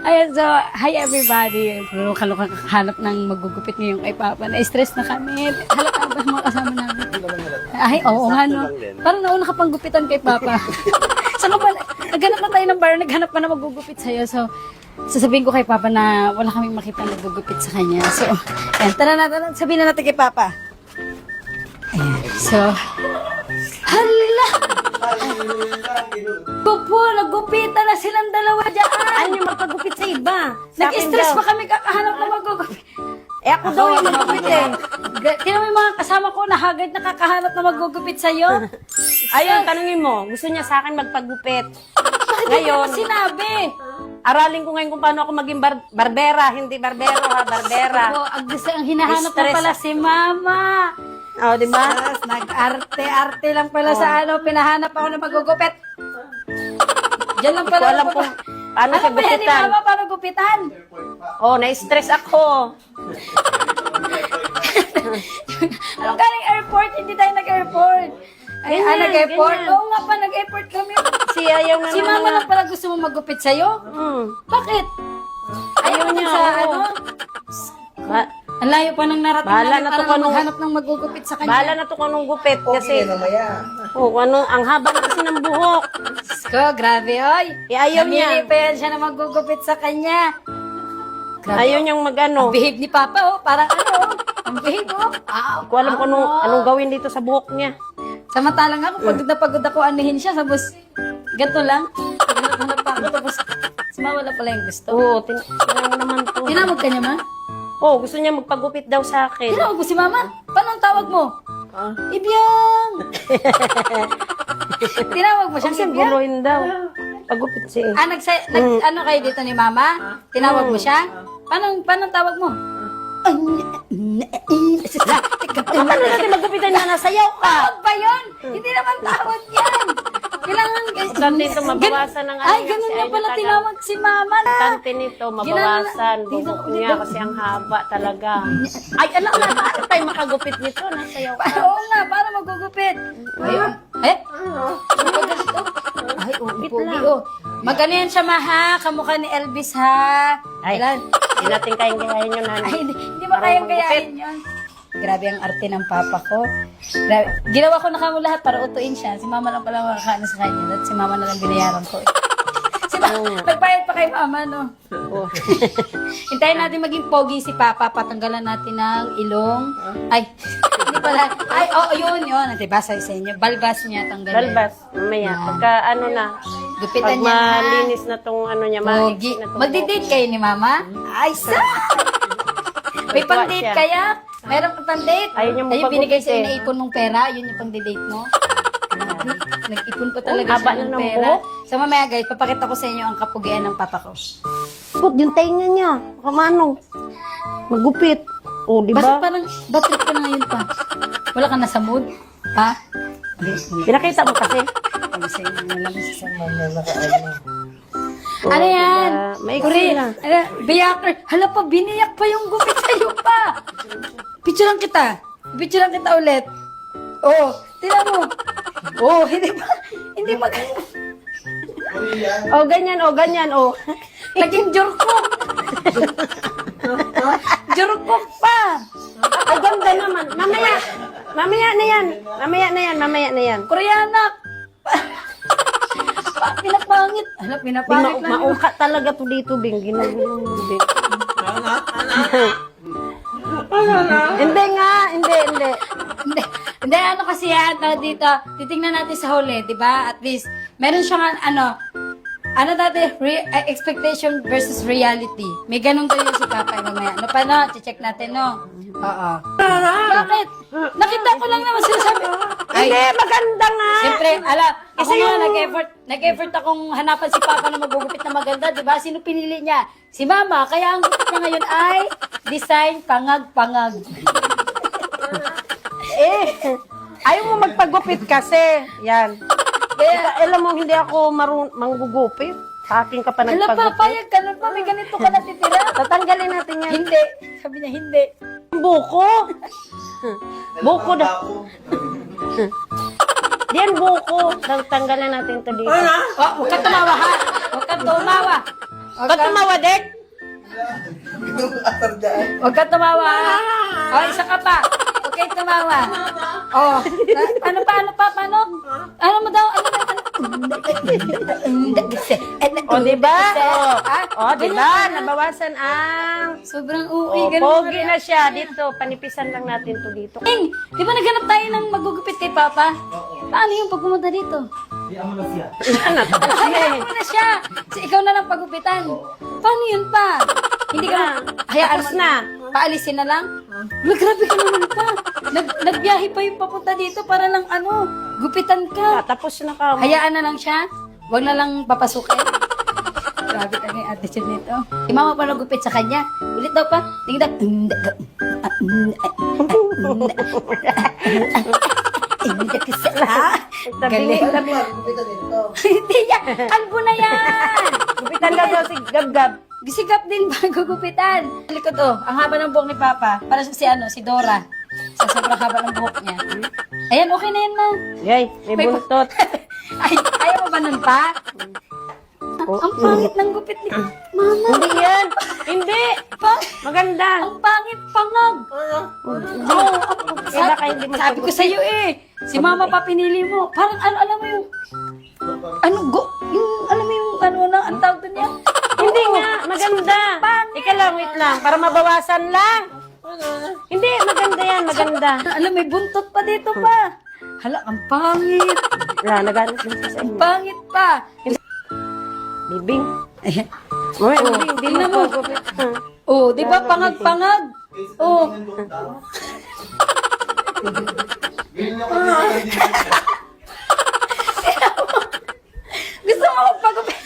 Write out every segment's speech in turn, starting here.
Ayan, so, hi everybody. Kalukang hanap ng magugupit ngayong kay Papa. Na-stress na kami. Halata ba mga kasama namin? Ay, oo nga no. Parang nauna ka pang gupitan kay Papa. Saan ka ba? Naghanap na tayo ng bar, naghanap pa na magugupit sa'yo. So, sasabihin ko kay Papa na wala kaming makita nagugupit sa kanya. So, ayan, tara na, sabihin na natin kay Papa. Ayan, so, hala! Pupo, naggupitan na silang dalawa dyan. Ano yung magpagupit sa iba? Nag-stress pa kami kakahanap na magugupit. Eh ako daw yung magpagupit eh. Tingnan mo yung mga kasama ko na hagad na kakahanap na magugupit sa'yo. Ayun, tanungin mo. Gusto niya sa akin magpagupit. Ngayon, Sinabi. aralin ko ngayon kung paano ako maging barbera. Hindi barbero ha, barbera. Oh, ang hinahanap na Stress. pala si Mama. O, di ba? Yes, nag-arte-arte lang pala sa ano, pinahanap ako na magugupit. Diyan lang Hindi ko pala. alam kung paano siya Alam ba yan ni gupitan. Mama paano gupitan? Oh, na-stress ako. Anong galing airport? Hindi tayo nag-airport. Ay, Ganyan, nag-airport? ganyan. Oo nga pa, nag-airport kami. Si ayaw na Si naman Mama na. lang pala gusto mo magupit sa'yo? Bakit? Ayaw niya sa oo. ano? Ang layo pa nang narating Bahala namin na to para kung anong- maghanap ng magugupit sa kanya. Bahala na to kung anong gupit. Kasi, oh, ano, ang haba na kasi ng buhok. Ko, grabe, oy. Eh, ayaw niya. Namili pa yan siya na magugupit sa kanya. Grabe. Ayaw niyang Ang mag-ano. behave ni Papa, oh. Parang ano, oh. Ang behave, oh. Ah, Hindi ko alam kung anong gawin dito sa buhok niya. Samantalang ako, pagod na pagod ako, anihin siya. Tapos, ganito lang. Hanap pa ako. Tapos, si Mama wala pala yung gusto. Oo, tingnan mo naman to. Tinawag ka niya, Ma? Oh, gusto niya magpagupit daw sa akin. Tinawag mo si Mama? Paano ang tawag mo? Ah. Ibyang! Tinawag mo Kasi siyang Ibyang? guloyin daw. Pagupit siya. Ah, ano kayo dito ni Mama? Tinawag mo siya? Paano ang tawag mo? Paano natin magupitan na nasayaw ka? Tawag ba yun? Hindi naman tawag yan. Kailangan Saan dito mabawasan ng Ay, ganun na pala tinawag si Mama. Tante nito, mabawasan. Buhok niya kasi ang haba talaga. Ay, anak na, paano tayo makagupit nito? Nasayaw ka. Oo nga, para magugupit. Ayun. Eh? Ay, pogi, oh. Magano yan siya, Maha. Kamukha ni Elvis, ha? Ay, Kailan? hindi natin kayang-gayahin yun, Ay, honey. hindi mo kayang kayahin yun. Grabe ang arte ng papa ko. Grabe. Ginawa ko na kamo lahat para utuin siya. Si Mama lang pala makakaano sa kanya. At si Mama na lang binayaran ko. Si Mama, magbayad pa kay Mama, no? Oh. Hintayin natin maging pogi si Papa. Patanggalan natin ng ilong. Ay, hindi pala. Ay, oh, yun. Diba sa inyo? Balbas niya tanggalin. Balbas, mamaya. Pagka ano na, Gupitan pag niya na. malinis na tong ano niya, Pogi. maiksi na tong Magdi-date kayo ni Mama? Ay, sa! May Tuwa pang-date siya. kaya? Meron ka pang-date? Ayun yung Ayun, binigay sa'yo magpagupit na ipon mong pera. Yun yung pang-date mo. Grabe. Nag-ipon pa talaga haba siya ng na ng pera. buhok. So mamaya guys, papakita ko sa inyo ang kapugian ng papa ko. Put, yung tainga niya. Kamano? Magupit. O, di Bakit ba? parang batrip ka na ngayon pa? Wala ka na sa mood? Ha? Pinakita mo kasi. Ano sa inyo na lang sa Oh, Ano yan? diba? Maiksi Kuri, na. ano, biyaker. Hala pa, biniyak pa yung gupit sa'yo pa. Picturean kita. Picturean kita ulit. Oh, tingnan mo. Oh, hindi maganda. O, ganyan, o, ganyan, o. Naging jorkok. Jorkok pa. Ay, ganda naman. Mamaya na yan. Mamaya na yan. Koreana. Pinapangit. Hala, pinapangit lang. Maungka talaga to dito, Bing. Ginugulo mo, Bing. Hindi nga, hindi. Hindi, ano kasi yan, dito, titingnan natin sa huli, di ba? At least, meron siyang, ano dati, expectation versus reality. May ganun tayo si Papa mamaya. Ano pa, no? Check natin, no? Oo. Bakit? Nakita ko lang naman sinasabi. Hindi, maganda nga. Siyempre, ako Kasi nga, yung- nag-effort akong hanapan si Papa na magugupit na maganda, di ba? Sino pinili niya? Si Mama, kaya ang gupit niya ngayon ay design pangag-pangag. Ayaw mo magpagupit kasi. Yan. Kaya, Alam mo, hindi ako manggugupit. Sa akin ka pa hala pa, nagpagupit. payag ka nun pa, may ganito ka natitira. Tatanggalin natin yan. Hindi. Sabi niya, hindi. Buko. Buko na. Diyan buko. Tanggalan natin to dito. Huwag ka tumawa, ha? Huwag ka Huwag tumawa. Ba't tumawa, Dek? Huwag ka tumawa. O, isa ka pa. Huwag kayo tumawa. O, ano pa? Paano? Ano mo daw? Ano? O, diba? O, Ah, diba? Nabawasan ang... Sobrang O, uwi. Ganun pogi na siya. Dito, panipisan lang natin to dito. Ing, di ba naghanap tayo ng magugupit kay Papa? Paano yung pag pumunta dito? Ano? Hayaan mo na siya. Si ikaw na lang pagupitan. Paano yun pa? Hindi ka na. Hayaan mo Tapos na. Paalisin na lang? Wala, grabe ka naman pa. Nagbiyahe pa yung papunta dito para lang gupitan ka. Tapos na ka. Hayaan na lang siya. Huwag na lang papasukin. Grabe talaga yung attitude nito. Si mama pa nagupit sa kanya. Ulit daw pa. Tingnan. Galing. Hindi niya. Kalbo na yan. Gupitan ka daw si Gab-Gab. Gisigap din ba gugupitan? Likod ang haba ng buhok ni Papa. Para si Dora. Sa sobrang haba ng buhok niya. Ayan, okay na yan, ma. Yay, may buntot. Ay, ayaw mo ba nun pa? Ang pangit ng gupit ni Mama. Hindi yan. Hindi. Maganda. Ang pangit, pangag. Oo, Eh, baka hindi sabi ko sa'yo si Mama pa pinili mo. Parang alam mo yung, alam mo yung, ang tawag doon niya? Hindi nga, maganda. Ika lang, wait lang. Para mabawasan lang. Hindi, maganda yan, maganda. Alam, may buntot pa dito pa. Hala, ang pangit. Wala, naganas din sa Ang inyo. pangit pa. Bibing. Ayan. Uy, bibing, di Tingnan mo mo. gupit. Oh, di ba pangag-pangag? Oh. Gusto mo magpagupit?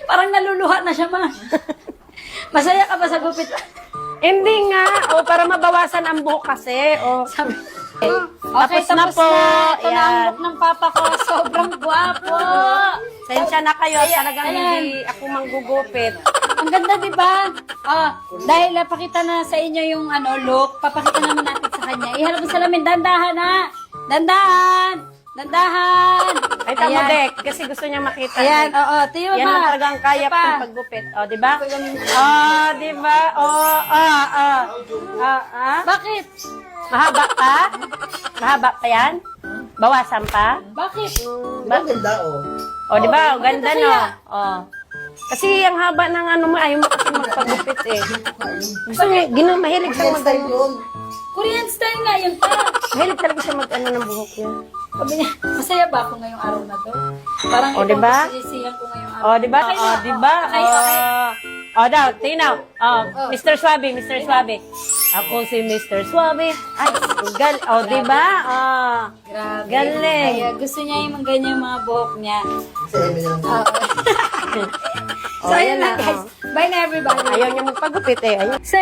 Parang naluluha na siya, ma. Masaya ka ba sa gupit? Hindi nga. O, para mabawasan ang buhok kasi. O, Sabi. Tapos na po. Ito na ang Ayan. look ng papa ko. Sobrang gwapo. Sensya na kayo. Talagang Ayan. hindi ako manggugupit. Ang ganda, di ba? Dahil napakita na sa inyo yung look, papakita naman natin sa kanya. Iharap mo sa lamin. Dandahan, ha? Dandahan! Dandahan! Ay, tama, Dek. Kasi gusto niya makita. Ayan, oo. Tiyo ba? Yan ang talagang kaya pa. kong paggupit. O, di ba? Di ba? Bakit? Mahaba pa? Mahaba pa yan? Bawasan pa? Bakit? O, di ba? O, ganda, Maganda no? kaya. O. Kasi ang haba ng mo, ayaw mo kasi magpagupit eh. Gusto niya, mahilig siya Korean style nga yun pa. Mahilig talaga siya ng buhok niya. Sabi niya, masaya ba ako ngayong araw na to? Parang O, diba? sisiyan ko ngayong araw. O, di ba? Okay O, na, di ba? Okay, okay. O, daw, tingnan. O, Mr. Suave, Mr. Suave. Ako si Mr. Suave. Ay, o, di ba? O, Grabe. galing. Kaya gusto niya yung ganyan yung mga buhok niya. So, ayun ayan lang na, guys. Bye na everybody. Ayaw niya magpagupit eh. Ayaw. So,